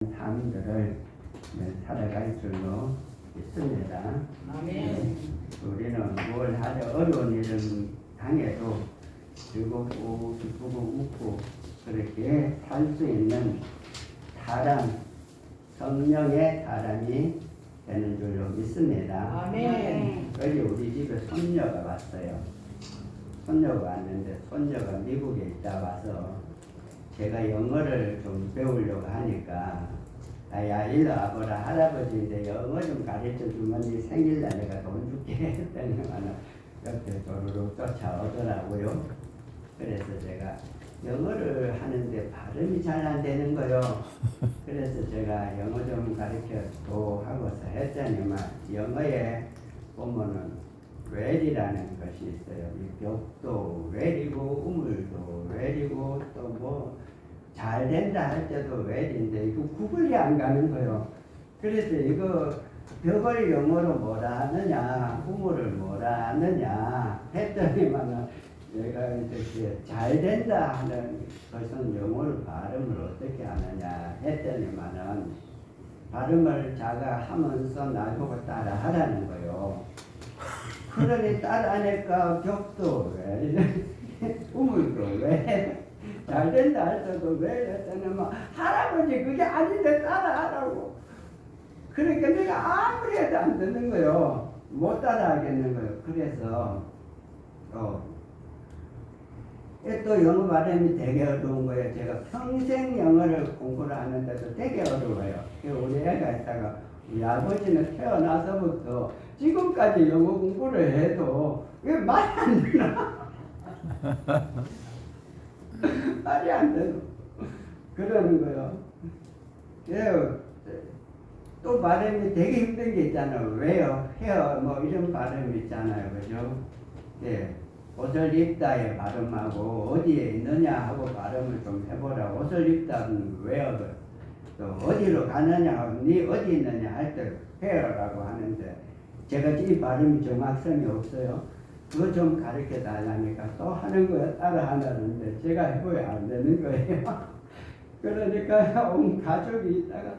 삶들을 살아갈 줄로 믿습니다. 아멘. 우리는 뭘 하려 어려운 일은 당해도 즐겁고 기쁘고 웃고 그렇게 살 수 있는 사람, 성령의 사람이 되는 줄로 믿습니다. 아멘. 어제 우리 집에 손녀가 왔어요. 손녀가 왔는데 손녀가 미국에 있다 와서 제가 영어를 좀 배우려고 하니까 야 일로 와보라, 할아버지인데 영어 좀 가르쳐 주면 네 생일날 내가 돈 줄게 했더니만 옆에 도로로 쫓아오더라고요. 그래서 제가 영어를 하는데 발음이 잘 안 되는 거요. 그래서 제가 영어 좀 가르쳐도 하고서 했더니만 영어에 보면은 well이라는 것이 있어요. 이 벽도 well이고 우물도 well이고 또 뭐 잘 된다 할 때도 well인데 이거 구분이 안 가는 거예요. 그래서 이거 벽을 영어로 뭐라 하느냐, 우물을 뭐라 하느냐 했더니만은 내가 이제 잘 된다 하는 것은 영어로 발음을 어떻게 하느냐 했더니만은 발음을 자가 하면서 나보고 따라 하라는 거예요. 그러니 따라하니까 벽도 왜 우물도 왜 잘 된다 할 때도 왜 했더니 뭐 할아버지 그게 아닌데 따라하라고. 그러니까 내가 아무리 해도 안 되는 거예요. 못 따라하겠는 거예요. 그래서 또 영어 발음이 되게 어려운 거예요. 제가 평생 영어를 공부를 하는데도 되게 어려워요. 우리 애가 있다가 우리 아버지는 태어나서부터 지금까지 영어 공부를 해도 왜 말이 안 되나? 말이 안 되고 그러는 거예요. 또 발음이 되게 힘든 게 있잖아요. 왜요? 헤어 뭐 이런 발음이 있잖아요. 그죠? 예. 옷을 입다의 발음하고 어디에 있느냐 하고 발음을 좀 해보라. 옷을 입다는 왜요? 또 어디로 가느냐, 네 어디 있느냐 할 때 헤어라고 하는데 제가 이 발음이 정확성이 없어요. 그거 좀 가르쳐 달라니까 또 하는 거야. 따라 하는데 제가 해보야 안 되는 거예요. 그러니까 온 가족이 있다가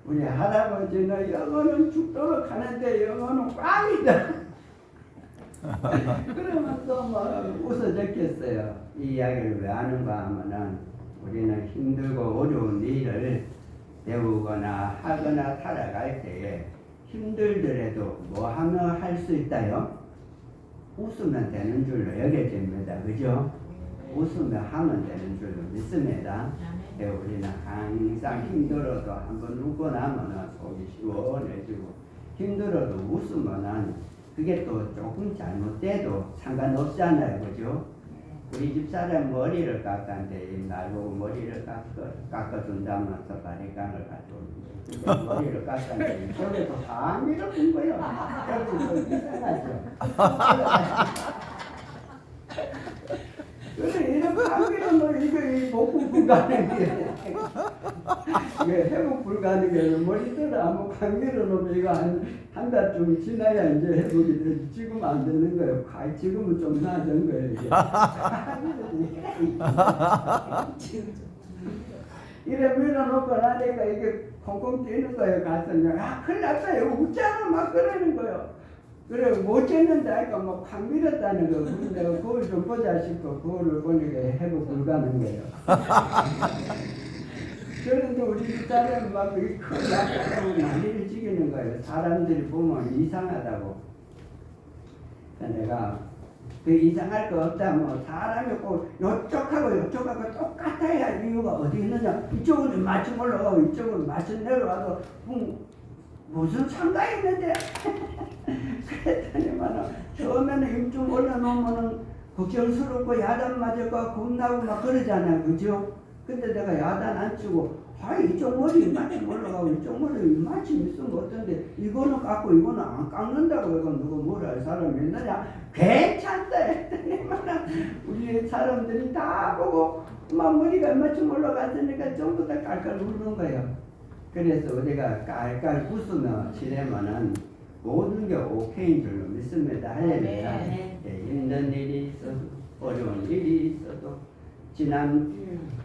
우리 할아버지는 영어는 죽도록 하는데 영어는 꽝이다. 그러면 또 뭐 웃어 적겠어요. 이 이야기를 왜 하는가 하면은 우리는 힘들고 어려운 일을 배우거나 하거나 살아갈 때에 힘들더라도 뭐 하면 할 수 있다요? 웃으면 되는 줄로 여겨집니다. 그죠? 웃으면 하면 되는 줄로 믿습니다. 우리는 항상 힘들어도 한번 웃고 나면 속이 시원해지고 힘들어도 웃으면 그게 또 조금 잘못돼도 상관없잖아요. 그죠? 우리 집사람 머리를 깎았는데 나보고 머리를 깎아준다면서 바리깡을 가져오는 거예요. 머리를 깎았는데 저래도 한미를 본 거예요. 그래서 이상하죠. 그래서 이런 한미는 뭐 이거 복구 불가능해. 이게 회복 불가능해. 머리들은 아무 관계로 놓으면 이거 한 달쯤 지나야 이제 회복이 되지. 지금 안 되는 거예요. 지금은 좀 나아진 거예요. 이래 밀어놓고 나니까 이게 콩콩 뛰는 거예요. 가서 큰일 났어요. 웃자고 막 그러는 거예요. 그래 못 쳤는데 아이가 뭐확 밀었다는 거. 내가 거울 좀 보자 싶고 거울을 보니까 회복 불가능해요. 그런데 우리 집사람은 막 큰 약하다고 난리를 지기는 거예요. 사람들이 보면 이상하다고. 내가 그 이상할 거 없다면 사람이 꼭 요쪽하고 똑같아야 이유가 어디 있느냐. 이쪽은 마침 올라가고 이쪽은 마침 내려와도 무슨 상관이 있는데. 그랬더니만은 처음에는 입좀 올려놓으면은 걱정스럽고 야단 맞을까 겁나고 막 그러잖아요. 그죠? 근데 내가 야단 안 치고 이쪽 머리 마침 올라가고 이쪽 머리 마침 있으면 어떤데 이거는 깎고 이거는 안 깎는다고 이거 누구 뭐라 할 사람이 있느냐. 괜찮다 했더니만은 우리 사람들이 다 보고 막 머리가 마침 올라갔으니까 전부 다 깔깔 웃는 거예요. 그래서 우리가 깔깔 웃으며 지내면은 모든 게 오케이인 줄로 믿습니다. 할렐루야. 힘든 일이 있어도 어려운 일이 있어도 지난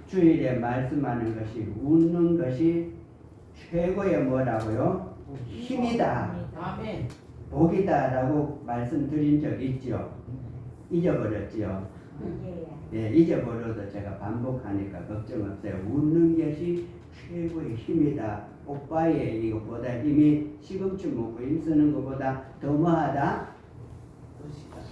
주일에 말씀하는 것이 웃는 것이 최고의 뭐라고요? 힘이다, 아멘. 복이다라고 말씀드린 적 있죠? 잊어버렸죠? 예, 잊어버려도 제가 반복하니까 걱정 없어요. 웃는 것이 최고의 힘이다. 오빠의 이것보다 힘이 시금치 먹고 힘쓰는 것보다 더 뭐하다?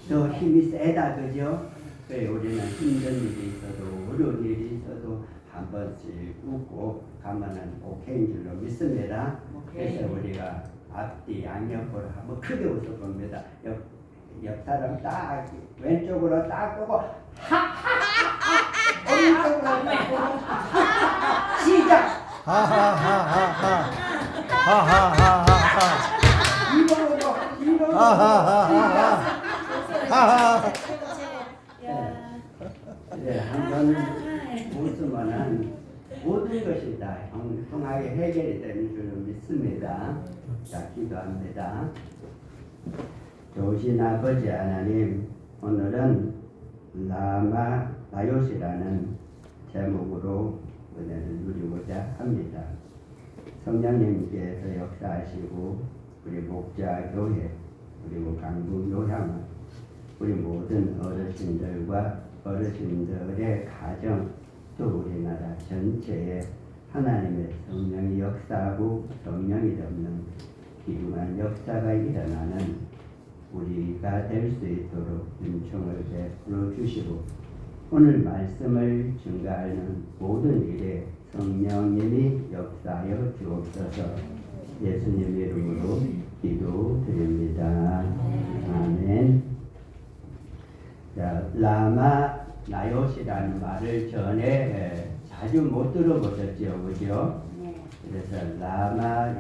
더 힘이 세다, 그죠? 그래 우리는 힘든 일이 있어도 어려운 일이 있어도 한 번씩 웃고 가면은 오케이인 줄로 믿습니다. 그래서 우리가 앞뒤 양옆으로 한번 크게 웃어봅니다. 옆 사람 딱 왼쪽으로 딱 보고 오른쪽으로 딱 보고 시작. 뒤로 보고 뒤로 보고 네, 한번 웃으면은 모든 것이 다 형통하게 해결이 되는 줄로 믿습니다. 자, 기도합니다. 좋으신 아버지 하나님, 오늘은 나요시라는 제목으로 은혜를 누리고자 합니다. 성령님께서 역사하시고 우리 목자 교회 그리고 강북 요향 우리 모든 어르신들의 가정 또 우리나라 전체에 하나님의 성령이 역사하고 성령이 없는 기중한 역사가 일어나는 우리가 될 수 있도록 은총을 베풀어 주시고 오늘 말씀을 증가하는 모든 일에 성령님이 역사하여 주옵소서. 예수님 이름으로 기도드립니다. 아멘. 자, 라마 나요시라는 말을 전에 자주 못 들어보셨죠, 그죠? 그래서 라마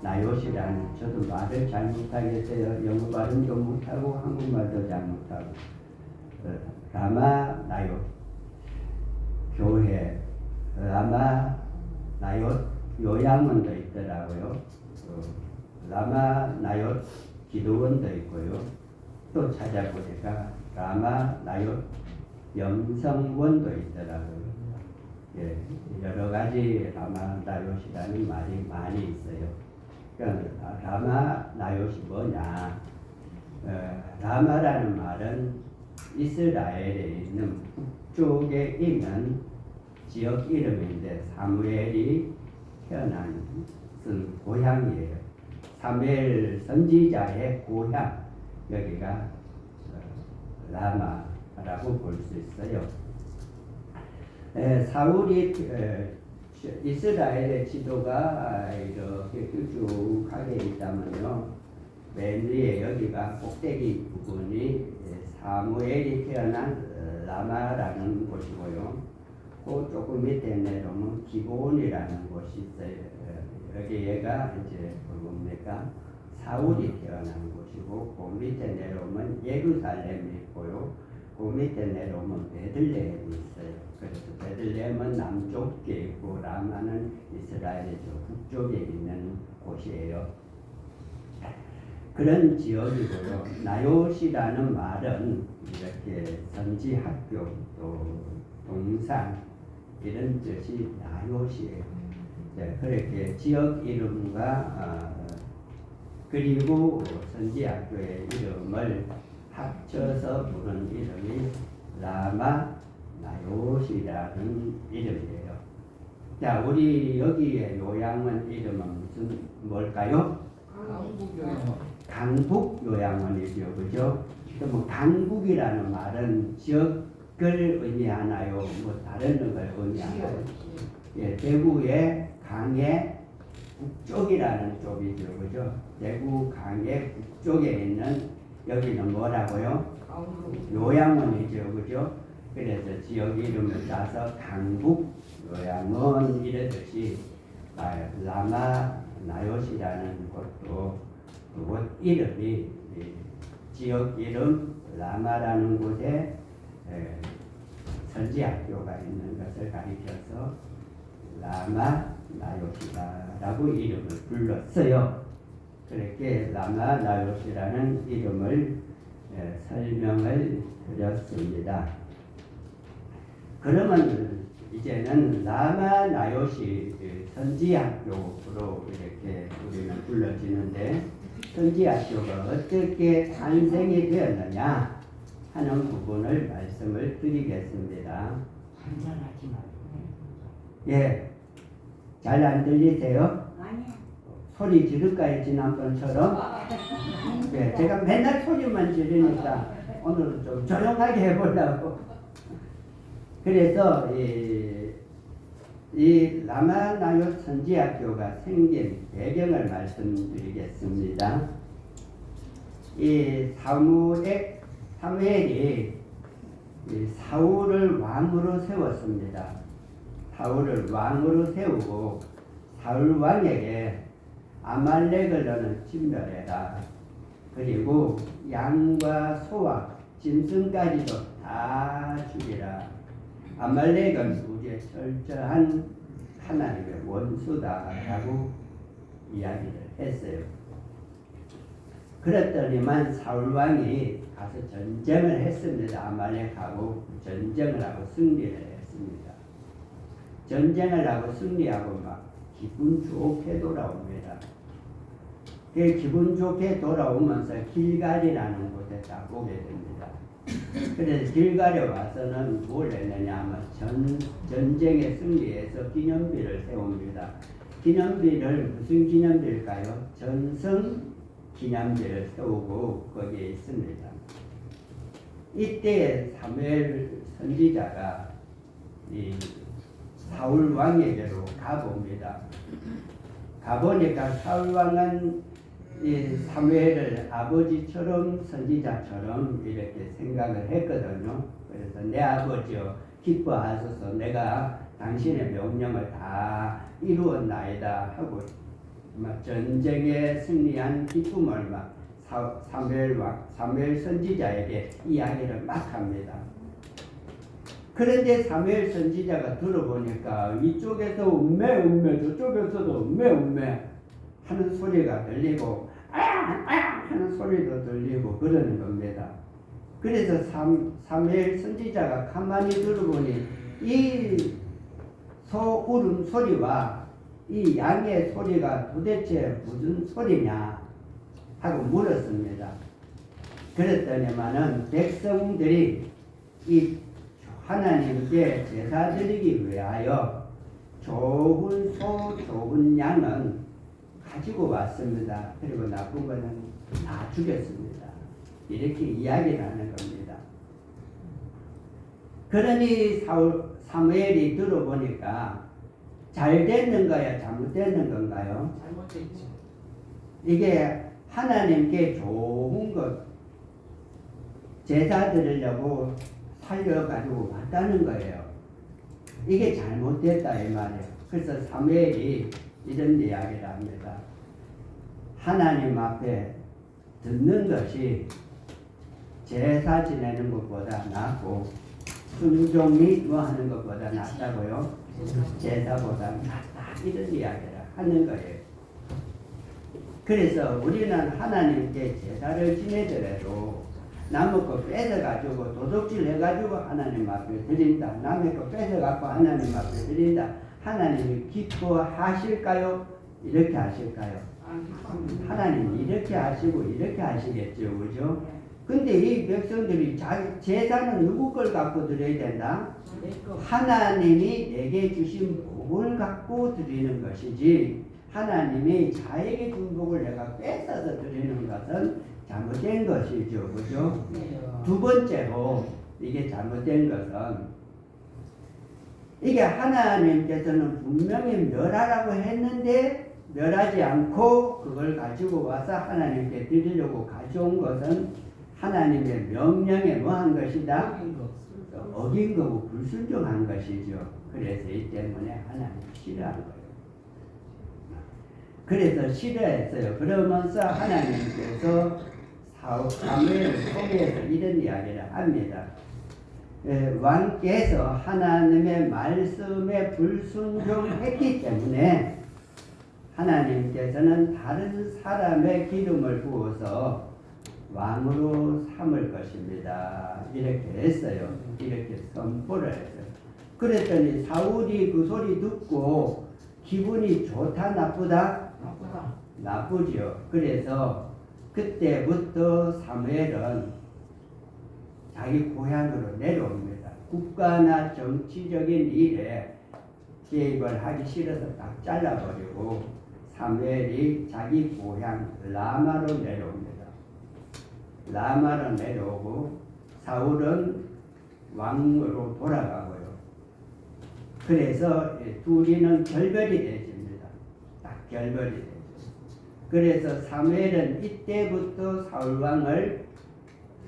나요시라는, 저도 말을 잘 못하겠어요. 영어 발음도 못하고 한국말도 잘 못하고. 라마 나요 교회, 라마 나요 요양원도 있더라고요. 라마 나요 기도원도 있고요. 또 찾아보니까 라마 나요 영성원도 있더라고요. 예, 여러 가지 라마 나요시라는 말이 많이 있어요. 그러니까 라마 나요시 뭐냐? 라마라는 말은 이스라엘에 있는 북쪽에 있는 지역 이름인데 사무엘이 태어난 고향이에요. 사무엘 선지자의 고향, 여기가 라마라고 볼 수 있어요. 사울이 이스라엘의 지도가 이렇게 뾰족하게 있다면요, 맨 위에 여기가 꼭대기 부분이 사무엘이 태어난 라마라는 곳이고요. 그 조금 밑에 내려오면 기본이라는 곳이 있어요. 여기가 이제 뭡니까? 사울이 태어난 곳이고, 그 밑에 내려오면 예루살렘이 있고요. 그 밑에 내려오면 베들레헴이 있어요. 그래서 베들레헴은 남쪽에 있고 라마는 이스라엘의 북쪽에 있는 곳이에요. 그런 지역이고요. 나요시라는 말은 이렇게 선지학교 또 동산 이런 뜻이 나요시예요. 그렇게 지역 이름과 그리고 선지학교의 이름을 합쳐서 부른 이름이 라마 나요시라는 이름이에요. 자, 우리 여기에 요양원 이름은 뭘까요? 강북 요양원이죠, 그죠? 뭐 강북이라는 말은 지역을 의미하나요? 뭐 다른 걸 의미하나요? 예, 대구의 강의 북쪽이라는 쪽이죠, 그죠? 대구 강의 북쪽에 있는 여기는 뭐라고요? 요양원이죠, 그죠? 그래서 지역 이름을 따서 강북 요양원 이랬듯이 라마 나요시라는 곳도 그곳 이름이 지역 이름 라마라는 곳에 선지학교가 있는 것을 가리켜서 라마 나요시다라고 이름을 불렀어요. 그렇게 라마 나요시라는 이름을 설명을 드렸습니다. 그러면 이제는 라마나요시 선지학교로 이렇게 우리는 불러지는데, 선지학교가 어떻게 탄생이 되었느냐 하는 부분을 말씀을 드리겠습니다. 한잔하지 말고. 예, 잘 안 들리세요? 아니야. 소리 지를까요, 지난번처럼? 예, 제가 맨날 소리만 지르니까 오늘은 좀 조용하게 해보려고. 그래서 이 라마나요 선지학교가 생긴 배경을 말씀드리겠습니다. 이 사무엘이 사울을 왕으로 세웠습니다. 사울을 왕으로 세우고 사울 왕에게 아말렉을 너는 진멸해라. 그리고 양과 소와 짐승까지도 다 죽이라. 아말렉은 우리의 철저한 하나님의 원수다라고 이야기를 했어요. 그랬더니만 사울 왕이 가서 전쟁을 했습니다. 아말렉하고 전쟁을 하고 승리를 했습니다. 전쟁을 하고 승리하고 막 기분 좋게 돌아옵니다. 그 기분 좋게 돌아오면서 길갈이라는 곳에 딱 오게 됩니다. 그래서 길갈에 와서는 뭘 했느냐 하면 전쟁에 승리해서 기념비를 세웁니다. 기념비를 무슨 기념비일까요? 전승 기념비를 세우고 거기에 있습니다. 이때 사무엘 선지자가 이 사울 왕에게로 가봅니다. 가보니까 사울 왕은 이 사무엘을 아버지처럼 선지자처럼 이렇게 생각을 했거든요. 그래서 내 아버지여 기뻐하소서, 내가 당신의 명령을 다 이루었나이다 하고 막 전쟁에 승리한 기쁨을 막 사무엘 선지자에게 이야기를 막 합니다. 그런데 사무엘 선지자가 들어보니까 이쪽에서 음메 저쪽에서도 음메 하는 소리가 들리고 하는 소리도 들리고 그러는 겁니다. 그래서 사무엘 선지자가 가만히 들어보니 이 소 울음소리와 이 양의 소리가 도대체 무슨 소리냐 하고 물었습니다. 그랬더니만은 백성들이 이 하나님께 제사 드리기 위하여 좋은 소, 좋은 양은 가지고 왔습니다. 그리고 나쁜 거는 다 죽였습니다. 이렇게 이야기를 하는 겁니다. 그러니 사무엘이 들어보니까 잘 됐는가요? 잘못됐는 건가요? 잘못됐죠. 이게 하나님께 좋은 것 제사 드리려고 살려가지고 왔다는 거예요. 이게 잘못됐다 이 말이에요. 그래서 사무엘이 이런 이야기를 합니다. 하나님 앞에 듣는 것이 제사 지내는 것보다 낫고 순종이 뭐 하는 것보다 낫다고요? 제사보다 낫다 이런 이야기를 하는 거예요. 그래서 우리는 하나님께 제사를 지내더라도 남의 거 뺏어가지고 도둑질 해가지고 하나님 앞에 드린다. 남의 거 뺏어갖고 하나님 앞에 드린다. 하나님이 기뻐하실까요? 이렇게 하실까요? 하나님 이렇게 하시고 이렇게 하시겠죠, 그죠? 근데 이 백성들이 제사는 누구 걸 갖고 드려야 된다? 하나님이 내게 주신 복을 갖고 드리는 것이지, 하나님이 자에게 준 복을 내가 뺏어서 드리는 것은 잘못된 것이죠, 그죠? 두 번째로 이게 잘못된 것은, 이게 하나님께서는 분명히 멸하라고 했는데 멸하지 않고 그걸 가지고 와서 하나님께 드리려고 가져온 것은 하나님의 명령에 뭐한 것이다? 어긴 거고 불순종한 것이죠. 그래서 이 때문에 하나님 싫어한 거예요. 그래서 싫어했어요. 그러면서 하나님께서 사무엘을 통해서 이런 이야기를 합니다. 왕께서 하나님의 말씀에 불순종했기 때문에 하나님께서는 다른 사람의 기름을 부어서 왕으로 삼을 것입니다. 이렇게 했어요. 이렇게 선포를 했어요. 그랬더니 사울이 그 소리 듣고 기분이 좋다 나쁘다? 나쁘다. 나쁘죠. 그래서 그때부터 사무엘은 자기 고향으로 내려옵니다. 국가나 정치적인 일에 개입을 하기 싫어서 딱 잘라버리고 사무엘이 자기 고향 라마로 내려옵니다. 라마로 내려오고 사울은 왕으로 돌아가고요. 그래서 둘이는 결별이 되십니다. 딱 결별이 되죠. 그래서 사무엘은 이때부터 사울 왕을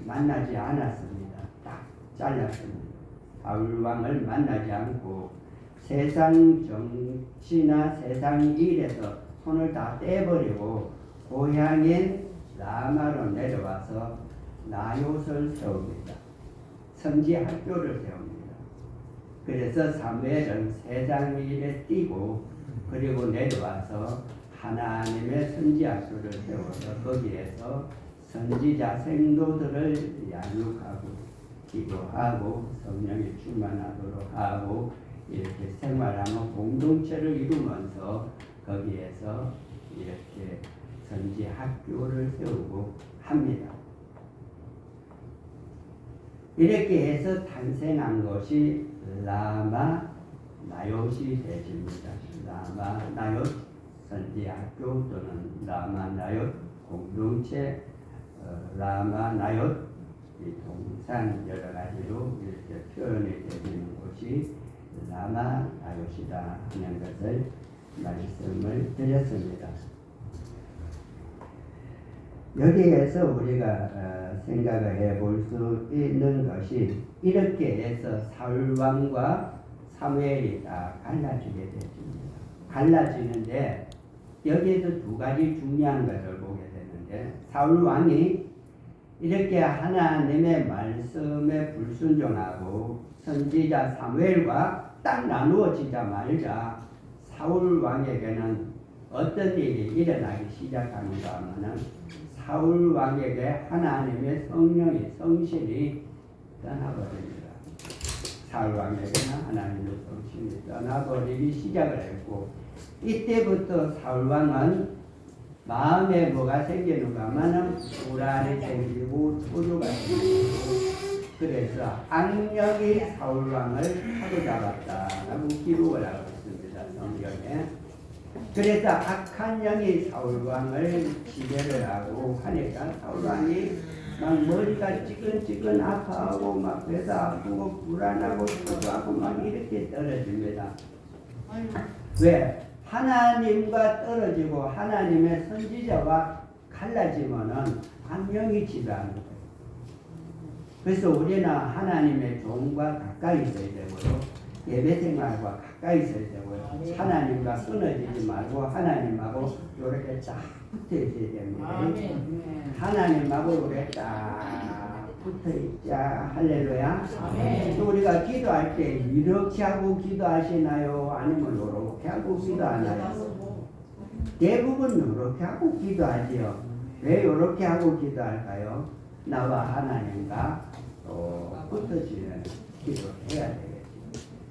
만나지 않았습니다. 딱 잘랐습니다. 사울 왕을 만나지 않고 세상 정치나 세상 일에서 손을 다 떼버리고 고향인 라마로 내려와서 나봇을 세웁니다. 선지 학교를 세웁니다. 그래서 사무엘은 세상 일에 뛰고 그리고 내려와서 하나님의 선지 학교를 세워서 거기에서 선지자 생도들을 양육하고 기도하고 성령이 충만하도록 하고 이렇게 생활하는 공동체를 이루면서 거기에서 이렇게 선지 학교를 세우고 합니다. 이렇게 해서 탄생한 것이 라마 나봇이 되십니다. 라마 나봇 선지 학교 또는 라마 나봇 공동체, 라마 나봇 이 동산 여러 가지로 이렇게 표현이 되는 곳이 라마 나봇이다 하는 것을 말씀을 드렸습니다. 여기에서 우리가 생각을 해볼 수 있는 것이 이렇게 해서 사울 왕과 사무엘이 다 갈라지게 됐습니다. 갈라지는데 여기에서 두 가지 중요한 것을 보게 되는데 사울 왕이 이렇게 하나님의 말씀에 불순종하고 선지자 사무엘과 딱 나누어지자마자 사울 왕에게는 어떤 일이 일어나기 시작하는가 하면은 사울 왕에게 하나님의 성령이 성신이 떠나버립니다. 사울 왕에게는 하나님의 성신이 떠나버리기 시작을 했고 이때부터 사울 왕은 마음에 뭐가 생기는가 하면은 불안이 생기고 초조가 생기고 그래서 악령이 사울 왕을 사로잡았다라고 기록을 하고 있습니다. 성경에. 그래서 악한 영이 사울 왕을 지배를 하고 하니까 사울 왕이 막 머리가 찌근찌근 아파하고 막 배도 아프고 불안하고 초조하고 막 이렇게 떨어집니다. 왜? 하나님과 떨어지고 하나님의 선지자와 갈라지면은 악령이 지배하는 거예요. 그래서 우리는 하나님의 종과 가까이 있어야 되고요. 예배 생활과 가까이 있어야 되고요. 하나님과 끊어지지 말고 하나님하고 이렇게 딱 붙어 있어야 됩니다. 하나님하고 이렇게 딱 붙어 있자. 할렐루야. 또 우리가 기도할 때 이렇게 하고 기도하시나요? 아니면 이렇게 하고 기도하나요? 대부분 이렇게 하고 기도하지요. 왜 이렇게 하고 기도할까요? 나와 하나님과 붙어지는 기도를 해야 되겠지.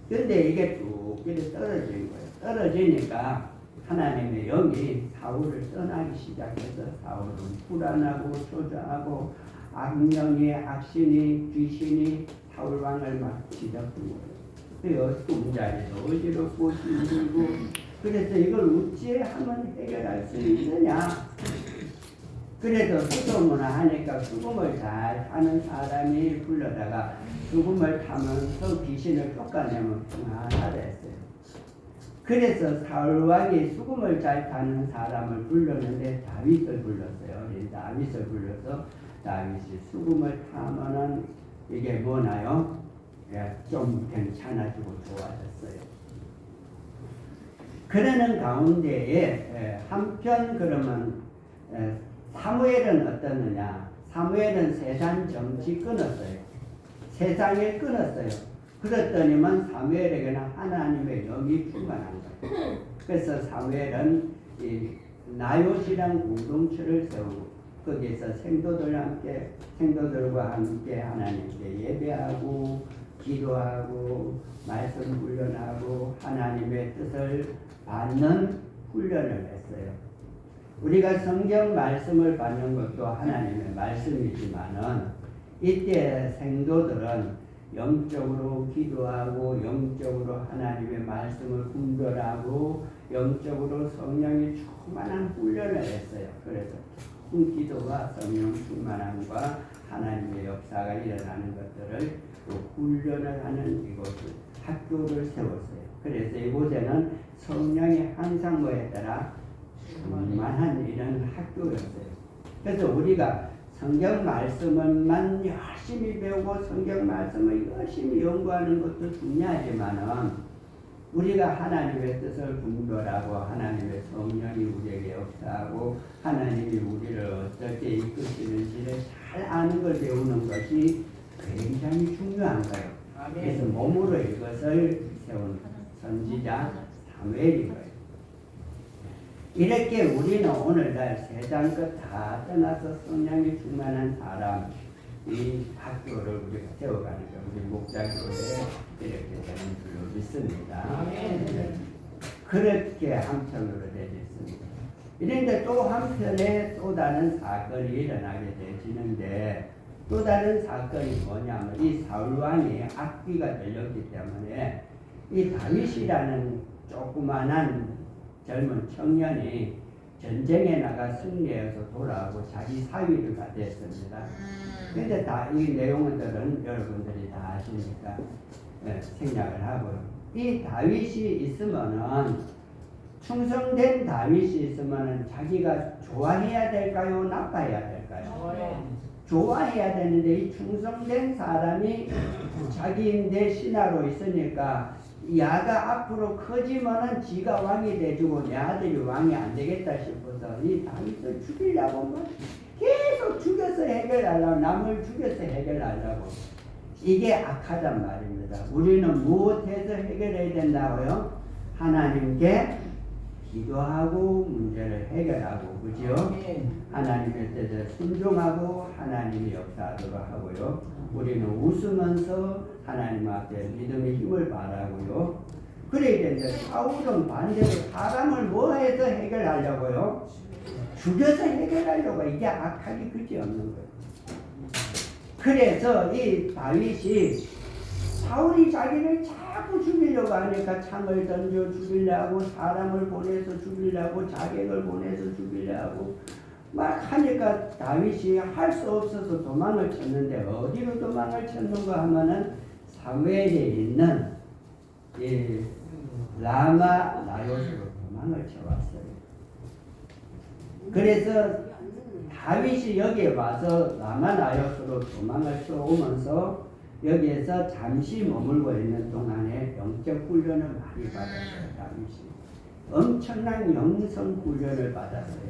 근데 이게 쭉 이렇게 떨어진 거예요. 떨어지니까 하나님의 영이 사울을 떠나기 시작해서 사울은 불안하고 초조하고 악령이 악신이 귀신이 사울 왕을 막 지잡는 거예요. 꿈자리도 어지럽고 힘들고 그래서 이걸 어찌하면 해결할 수 있느냐. 그래서 수소문을 하니까 수금을 잘 타는 사람이 불러다가 수금을 타면서 귀신을 쫓아내면 평안하다 했어요. 그래서 사울 왕이 수금을 잘 타는 사람을 불렀는데 다윗을 불렀어요. 다윗을 불러서 다윗이 수금을 타면은 이게 뭐나요? 좀 괜찮아지고 좋아졌어요. 그러는 가운데에 한편 그러면 사무엘은 어떻느냐? 사무엘은 세상 정치 끊었어요. 세상에 끊었어요. 그랬더니만 사무엘에게는 하나님의 영이 충만한 거예요. 그래서 사무엘은 이 나봇이란 공동체를 세우고 거기에서 생도들과 함께 하나님께 예배하고 기도하고 말씀 훈련하고 하나님의 뜻을 받는 훈련을 했어요. 우리가 성경 말씀을 받는 것도 하나님의 말씀이지만은 이때 생도들은 영적으로 기도하고 영적으로 하나님의 말씀을 분별하고 영적으로 성령이 충만한 훈련을 했어요. 그래서 기도와 성령 충만함과 하나님의 역사가 일어나는 것들을 또 훈련을 하는 이곳을 학교를 세웠어요. 그래서 이곳에는 성령이 항상 뭐에 따라 충만한 이런 학교였어요. 그래서 우리가 성경 말씀만 열심히 배우고 성경 말씀을 열심히 연구하는 것도 중요하지만은 우리가 하나님의 뜻을 분별하고 하나님의 성령이 우리에게 역사하고 하나님이 우리를 어떻게 이끄시는지를 잘 아는 걸 배우는 것이 굉장히 중요한 거예요. 그래서 몸으로 이것을 세운 선지자 사무엘인 거예요. 이렇게 우리는 오늘날 세상 것 다 떠나서 성령이 충만한 사람 이 학교를 우리가 세워가는 거 우리 목자교회에 이렇게 되는 줄로 믿습니다. 그렇게 한편으로 되겠습니다. 이런데 또 한편에 또 다른 사건이 일어나게 되지는데 또 다른 사건이 뭐냐면 이 사울왕이 악귀가 들렸기 때문에 이 다윗이라는 조그만한 젊은 청년이 전쟁에 나가 승리해서 돌아오고 자기 사위가 됐습니다. 근데 다 이 내용들은 여러분들이 다 아시니까 생략을 하고요. 이 다윗이 있으면은 충성된 다윗이 있으면은 자기가 좋아해야 될까요? 나빠해야 될까요? 좋아해야 되는데 이 충성된 사람이 자기인데 신하로 있으니까 야가 앞으로 커지면은 지가 왕이 돼주고 내 아들이 왕이 안 되겠다 싶어서 이 다윗을 죽이려고 뭐 계속 죽여서 해결하려고 남을 죽여서 해결하려고 이게 악하단 말입니다. 우리는 무엇해서 해결해야 된다고요? 하나님께 기도하고 문제를 해결하고 그죠? 하나님의 뜻에 순종하고 하나님이 역사하도록 하고요. 우리는 웃으면서 하나님 앞에 믿음의 힘을 바라고요. 그래야 되는데 사울은 반대로 사람을 뭐 해서 해결하려고요? 죽여서 해결하려고. 이게 악하기 그지없는 거예요. 그래서 이 다윗이 사울이 자기를 자꾸 죽이려고 하니까 창을 던져 죽이려고 사람을 보내서 죽이려고 자객을 보내서 죽이려고 막 하니까 다윗이 할 수 없어서 도망을 쳤는데 어디로 도망을 쳤는가 하면은 사무엘에 있는 이 라마 나요스로 도망을 쳐왔어요. 그래서 다윗이 여기에 와서 라마 나요스로 도망을 쳐오면서 여기에서 잠시 머물고 있는 동안에 영적 훈련을 많이 받았어요. 다윗이 엄청난 영성 훈련을 받았어요.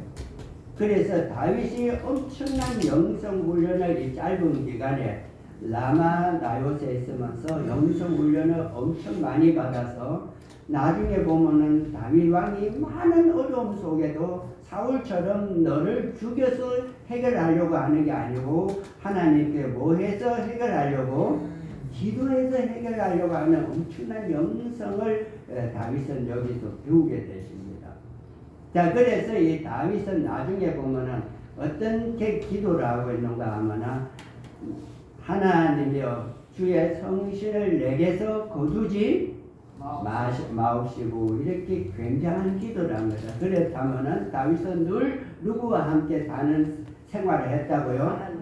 그래서 다윗이 엄청난 영성 훈련을 이 짧은 기간에 라마 나요스에 있으면서 영성 훈련을 엄청 많이 받아서 나중에 보면은 다윗 왕이 많은 어려움 속에도 사울처럼 너를 죽여서 해결하려고 하는 게 아니고 하나님께 뭐 해서 해결하려고 기도해서 해결하려고 하는 엄청난 영성을 다윗은 여기서 배우게 되십니다. 자, 그래서 이 다윗은 나중에 보면은 어떻게 기도를 하고 있는가 하면은 하나님이여 주의 성신을 내게서 거두지 마옵시고 이렇게 굉장한 기도를 한 거죠. 그렇다면은 다윗은 늘 누구와 함께 사는 생활을 했다고요?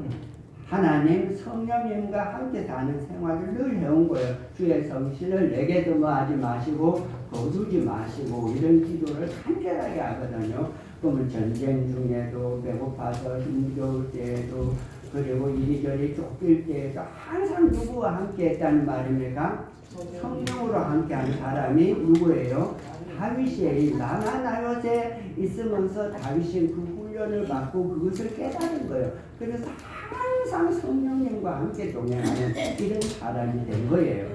하나님 성령님과 함께 사는 생활을 늘 해온 거예요. 주의 성신을 내게도 뭐 하지 마시고 거두지 마시고 이런 기도를 간절하게 하거든요. 그러면 전쟁 중에도 배고파서 힘겨울 때에도 그리고 이리저리 쫓길 때에도 항상 누구와 함께 했다는 말입니까? 성령으로 함께하는 사람이 누구예요? 다윗이 라마 나요스에 있으면서 다윗이 그 훈련을 받고 그것을 깨달은 거예요. 그래서 항상 성령님과 함께 동행하는 이런 사람이 된 거예요.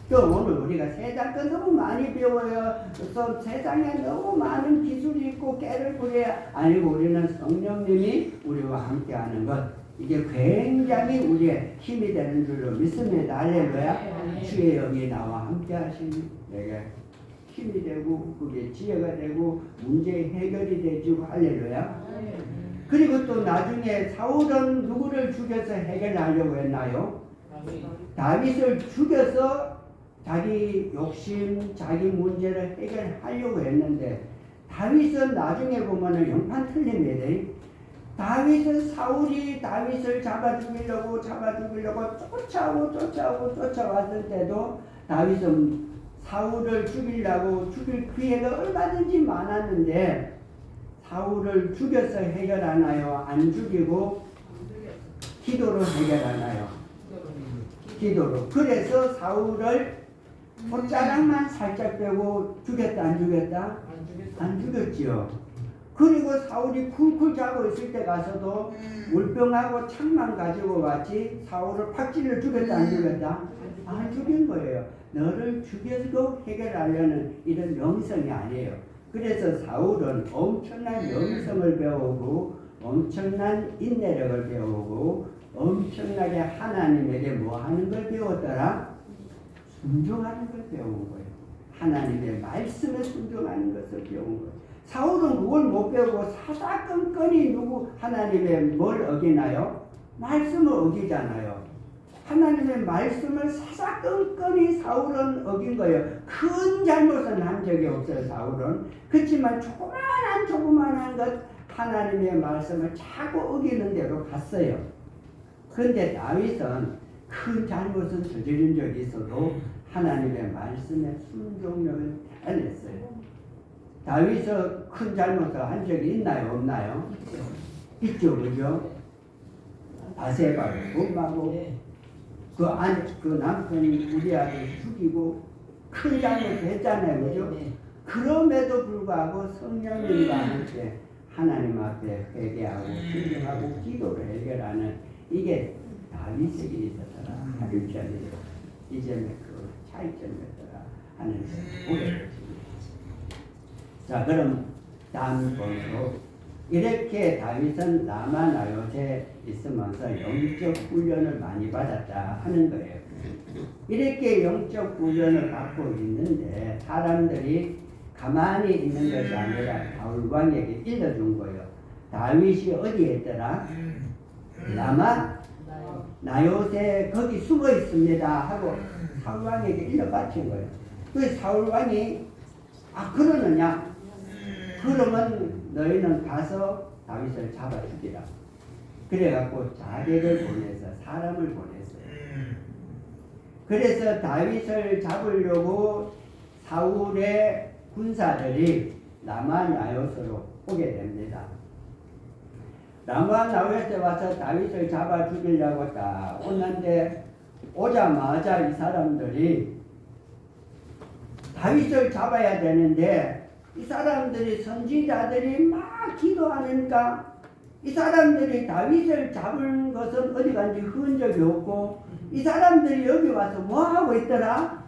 또 오늘 우리가 세상 거 너무 많이 배워요. 또 세상에 너무 많은 기술이 있고 깨를 부려야 아니고 우리는 성령님이 우리와 함께하는 것 이게 굉장히 우리의 힘이 되는 줄로 믿습니다. 할렐루야. 주의 영이 나와 함께 하시니 내게 힘이 되고 그게 지혜가 되고 문제 해결이 되죠. 할렐루야. 그리고 또 나중에 사울은 누구를 죽여서 해결하려고 했나요? 다윗을 죽여서 자기 욕심, 자기 문제를 해결하려고 했는데 다윗은 나중에 보면은 영판 틀립니다. 다윗은 사울이 다윗을 잡아 죽이려고 쫓아왔을 때도 다윗은 사울을 죽이려고 죽일 기회가 얼마든지 많았는데 사울을 죽여서 해결하나요? 안 죽이고 기도로 해결하나요? 기도로. 그래서 사울을 손자락만 살짝 빼고 죽였다 안 죽였다? 안 죽였지요. 그리고 사울이 쿵쿵 자고 있을 때 가서도 물병하고 창만 가지고 왔지 사울을 팍질러 죽였다 안 죽였다? 안 죽인 거예요. 너를 죽여서 해결하려는 이런 명성이 아니에요. 그래서 사울은 엄청난 명성을 배우고 엄청난 인내력을 배우고 엄청나게 하나님에게 뭐 하는 걸 배웠더라? 순종하는 걸 배운 거예요. 하나님의 말씀에 순종하는 것을 배운 거예요. 사울은 그걸 못 배우고 사사건건이 누구 하나님의 뭘 어기나요? 말씀을 어기잖아요. 하나님의 말씀을 사사건건이 사울은 어긴 거예요. 큰 잘못은 한 적이 없어요. 사울은. 그렇지만 조그만한 것 하나님의 말씀을 자꾸 어기는 대로 갔어요. 그런데 다윗은 큰 잘못은 저지른 적이 있어도 하나님의 말씀에 순종력을 해냈어요. 다윗은 큰 잘못을 한 적이 있나요? 없나요? 있죠. 그죠? 바세바를 범하고 그 남편이 우리 아들 죽이고 큰 잘못을 했잖아요. 그죠? 그럼에도 불구하고 성령님과 함께 하나님 앞에 회개하고 순종하고 기도를 해결하는 이게 다윗에게 있었더라. 다윗에게 이제는 그 차이점이었더라 하는 것을 보게 됐습니다. 자, 그럼 다음 번으로 이렇게 다윗은 라마나요트에 있으면서 영적 훈련을 많이 받았다 하는 거예요. 이렇게 영적 훈련을 받고 있는데 사람들이 가만히 있는 것이 아니라 사울 왕에게 일러준 거예요. 다윗이 어디에 있더라? 라마나요트에 거기 숨어 있습니다 하고 사울 왕에게 일러 바친 거예요. 그 사울 왕이 그러느냐? 그러면 너희는 가서 다윗을 잡아 죽이라. 그래갖고 자객을 보내서 사람을 보냈어요. 그래서 다윗을 잡으려고 사울의 군사들이 라마나요트로 오게 됩니다. 라마나요트에 와서 다윗을 잡아 죽이려고 딱 오는데 오자마자 이 사람들이 다윗을 잡아야 되는데 이 사람들이 선지자들이 막 기도하니까 이 사람들이 다윗을 잡은 것은 어디 간지 흔적이 없고 이 사람들이 여기 와서 뭐 하고 있더라?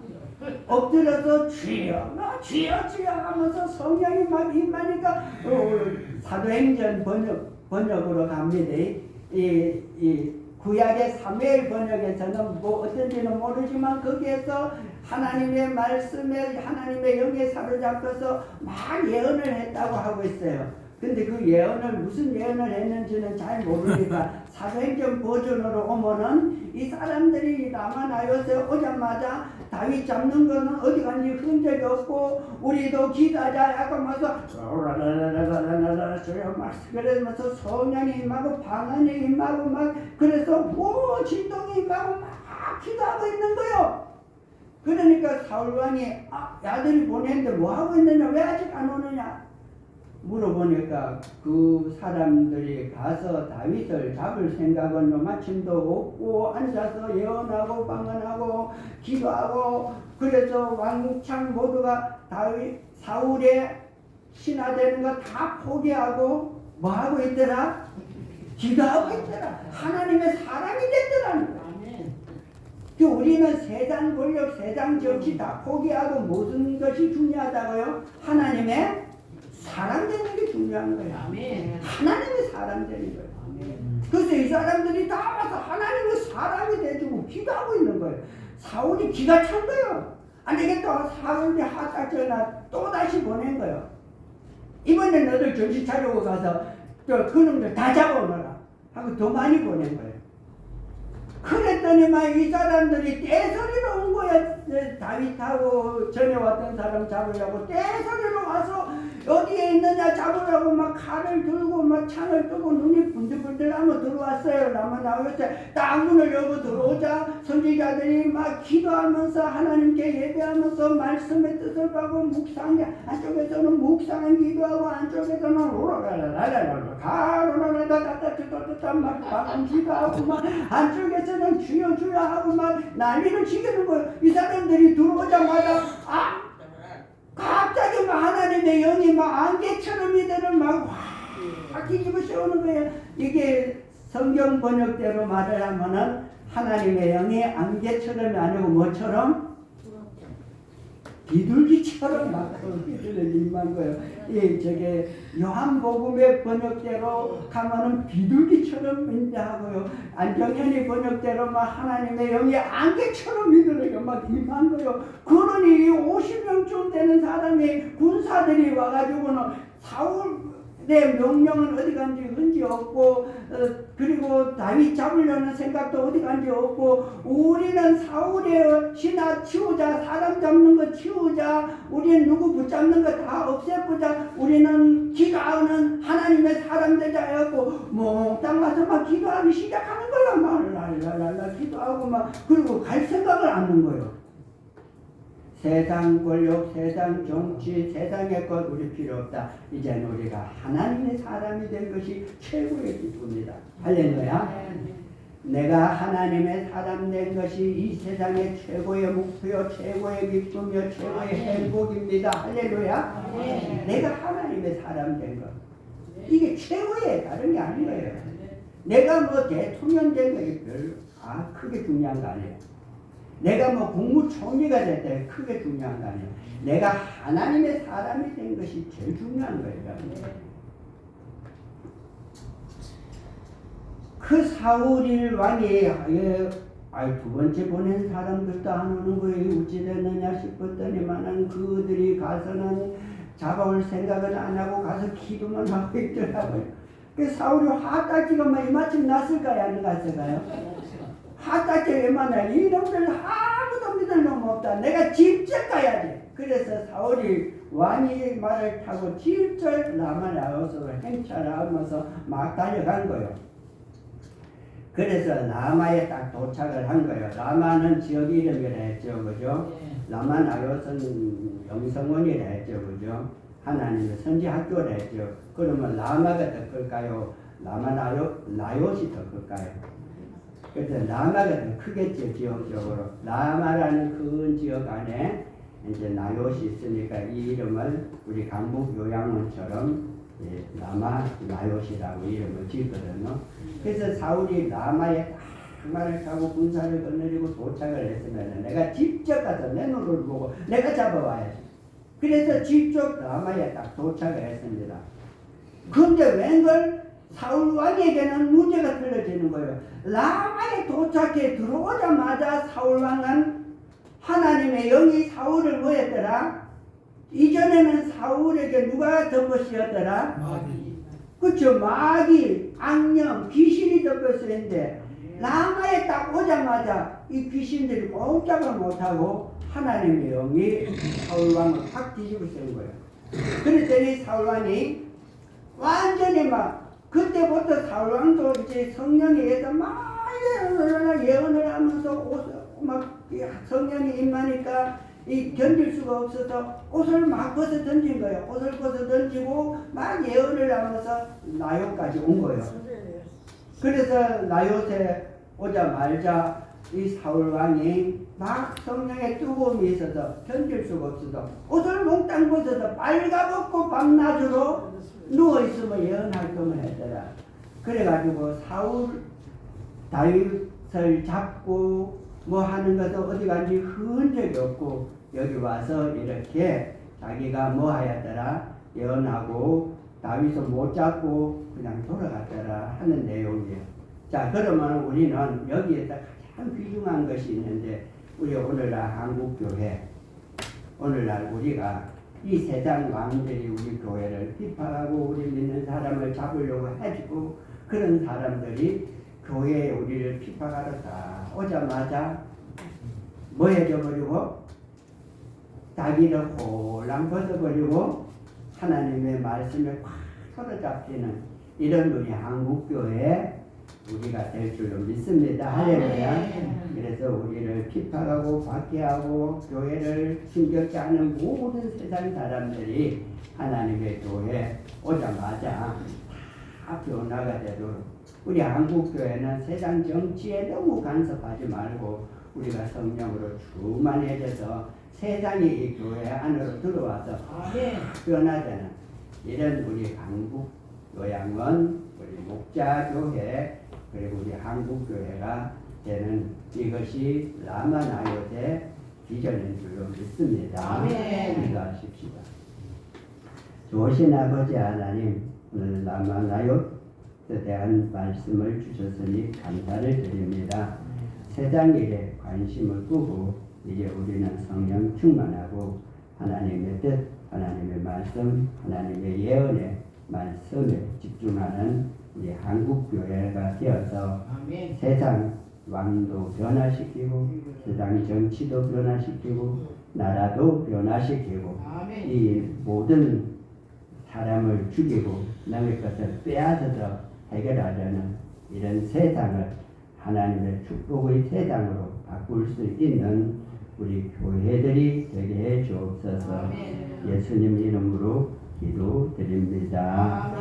엎드려서 주여 하면서 성령이 막 임하니까 사도행전 번역으로 갑니다. 이 구약의 사무엘 번역에서는 뭐 어떤지는 모르지만 거기에서 하나님의 말씀에 하나님의 영에 사로잡혀서 막 예언을 했다고 하고 있어요. 근데 그 예언을 무슨 예언을 했는지는 잘 모르니까 사도행전 버전으로 오면은 이 사람들이 라마나요트에 오자마자 다윗 잡는 거는 어디 간지 흔적이 없고 우리도 기도하자 하면서 그러면서 성령이 임하고 방언이 임하고 막 그래서 진동이 임하고 막 기도하고 있는 거요. 그러니까 사울왕이 야들이 보냈는데 뭐 하고 있느냐 왜 아직 안 오느냐 물어보니까 그 사람들이 가서 다윗을 잡을 생각은 요마침도 없고 앉아서 예언하고 방언하고 기도하고 그래서 왕창 모두가 사울의 신하되는 거 다 포기하고 뭐 하고 있더라? 기도하고 있더라. 하나님의 사람이 됐더라는 거야. 우리는 세상 권력, 세상 정치 다 포기하고 무슨 것이 중요하다고요? 하나님의 사람 되는 게 중요한 거예요. 아멘. 하나님의 사람 되는 거예요. 아멘. 그래서 이 이 사람들이 다 와서 하나님의 사람이 돼주고 기도하고 있는 거예요. 사울이 기가 찬 거예요. 안 되겠다. 사울이 하다전화 또 다시 보낸 거예요. 이번에 너들 정신 차리고 가서 그놈들 다 잡아오너라 하고 더 많이 보낸 거예요. 그랬더니만 이 사람들이 떼소리로 온 거야. 다윗하고 전에 왔던 사람 잡으려고 떼소리로 와서 어디에 있느냐 잡으려고 막 칼을 들고 막 창을 뜨고 눈이 분들분들하며 들어왔어요. 라마 나올 때 딱 문을 열고 들어오자 선지자들이 막 기도하면서 하나님께 예배하면서 말씀의 뜻을 받고 묵상해. 안쪽에서는 묵상한 기도하고 안쪽에서는 오라라라라라라 가로라라라라라라라 막 방금 기도하고 막 안쪽에서는 주여 주여 하고 막 난리를 치겠는 거예요. 이 사람들이 들어오자마자 갑자기 막 하나님의 영이 막 안개처럼 이들을 막 확 뒤집어 씌우는 거예요. 이게 성경 번역대로 말을 하면은 하나님의 영이 안개처럼이 아니고 뭐처럼? 비둘기처럼 막 비둘기를 임한 거예요. 이 저게 요한복음의 번역대로 가면은 비둘기처럼 인자하고요. 안정현이 번역대로 막 하나님의 영이 안개처럼 이들에게 막 임한 거예요. 그러니 50명쯤 되는 사람이 군사들이 와가지고는 사울의 명령은 어디 간지 흔지 없고 그리고 다윗 잡으려는 생각도 어디 간지 없고 우리는 사울의 신하 치우자 사람 잡는 거 치우자 우리는 누구 붙잡는 거 다 없애보자 우리는 기도하는 하나님의 사람 되자 해갖고 몽땅 와서 막 기도하기 시작하는 거야. 막 랄랄랄라 기도하고 막 그리고 갈 생각을 않는 거예요. 세상 권력, 세상 정치, 세상의 것 우리 필요 없다. 이제는 우리가 하나님의 사람이 된 것이 최고의 기쁨이다. 할렐루야. 내가 하나님의 사람 된 것이 이 세상의 최고의 목표요, 최고의 기쁨이요, 최고의 행복입니다. 할렐루야. 내가 하나님의 사람 된 것. 이게 최고의 다른 게 아니에요. 내가 뭐 대통령 된 것이 크게 중요한 거 아니에요. 내가 뭐 국무총리가 됐다 크게 중요한 거 아니에요. 내가 하나님의 사람이 된 것이 제일 중요한 거예요. 그 사울일 왕이 두 번째 보낸 사람들도 안 오는 거예요. 어찌 됐느냐 싶었더니만은 그들이 가서는 잡아올 생각은 안 하고 가서 기도만 하고 있더라고요. 그 사울이 화딱지가 막 이마침 났을까요? 안 났을까요? 화딱지가 이만해. 이놈들 아무도 믿을 놈 없다. 내가 직접 가야지. 그래서 사울이 왕이 말을 타고 직접 라마 나와서 행차하면서 막 달려간 거예요. 그래서 라마에 딱 도착을 한 거예요. 라마는 지역 이름이라 했죠. 그죠? 라마 나요스는 영성원이라 했죠. 그죠? 하나님의 선지학교라 했죠. 그러면 라마가 더 클까요? 라마 나요시 더 클까요? 그래서 라마가 더 크겠죠. 지역적으로. 라마라는 큰 지역 안에 이제 나요시 있으니까 이 이름을 우리 강북 요양원처럼 라마 나요시라고 이름을 지었거든요. 그래서 사울이 라마에 말을 타고 군사를 거느리고 도착을 했으면 내가 직접 가서 내 눈을 보고 내가 잡아와야지. 그래서 직접 라마에 딱 도착을 했습니다. 그런데 웬걸 사울 왕에게는 문제가 틀어지는 거예요. 라마에 도착해 들어오자마자 사울 왕은 하나님의 영이 사울을 뭐 했더라? 이전에는 사울에게 누가 덮어씌웠더라? 마귀. 그쵸, 마귀, 악령, 귀신이 덮어씌웠는데 라마에 딱 오자마자 이 귀신들이 꼼짝을 못하고 하나님의 영이 사울왕을 확 뒤집어 쓰는 거예요. 그랬더니 사울왕이 완전히 막 그때부터 사울왕도 이제 성령에 의해서 막 예언을 하면서 막 성령이 임하니까 이 견딜 수가 없어서 옷을 막 벗어 던진 거예요. 옷을 벗어 던지고 막 예언을 하면서 나요까지 온 거예요. 그래서 나요에 오자마자 이 사울왕이 막 성령의 뜨거움이 있어서 견딜 수가 없어서 옷을 몽땅 벗어서 빨가벗고 밤낮으로 누워있으면 예언할 것만 했더라. 그래가지고 사울 다윗을 잡고 뭐 하는 것도 어디 간지 흔적이 없고 여기 와서 이렇게 자기가 뭐 하였더라 예언하고 다윗을 못 잡고 그냥 돌아갔더라 하는 내용이에요. 자, 그러면 우리는 여기에다 가장 귀중한 것이 있는데, 우리 오늘날 한국교회, 오늘날 우리가 이 세상 왕들이 우리 교회를 비판하고 우리 믿는 사람을 잡으려고 해주고, 그런 사람들이 교회에 우리를 비판하러 다 오자마자 뭐 해줘버리고 자기를 홀랑 벗어버리고 하나님의 말씀에 꽉 사로잡히는 이런 우리 한국교회 우리가 될 줄로 믿습니다. 할렐루야. 그래서 우리를 비판하고 박해하고 교회를 힘겹게 하는 모든 세상 사람들이 하나님의 교회 오자마자 다 변화가 되도록, 우리 한국교회는 세상 정치에 너무 간섭하지 말고 우리가 성령으로 충만해져서 세상이 이 교회 안으로 들어와서 변화되는 이런 우리 한국 요양원, 우리 목자교회, 그리고 우리 한국교회가 되는 이것이 라마나요대 비전인 줄로 믿습니다. 기도하십시다. 좋으신 아버지 하나님, 오늘 라마나요에 대한 말씀을 주셨으니 감사를 드립니다. 세상 일에 관심을 끄고 이제 우리는 성령 충만하고 하나님의 뜻, 하나님의 말씀, 하나님의 예언의 말씀에 집중하는 우리 한국교회가 되어서 세상 왕도 변화시키고 세상 정치도 변화시키고 나라도 변화시키고 이 모든 사람을 죽이고 남의 것을 빼앗아서 해결하려는 이런 세상을 하나님의 축복의 세상으로 바꿀 수 있는 우리 교회들이 되게 해 주옵소서. 예수님 이름으로 기도드립니다.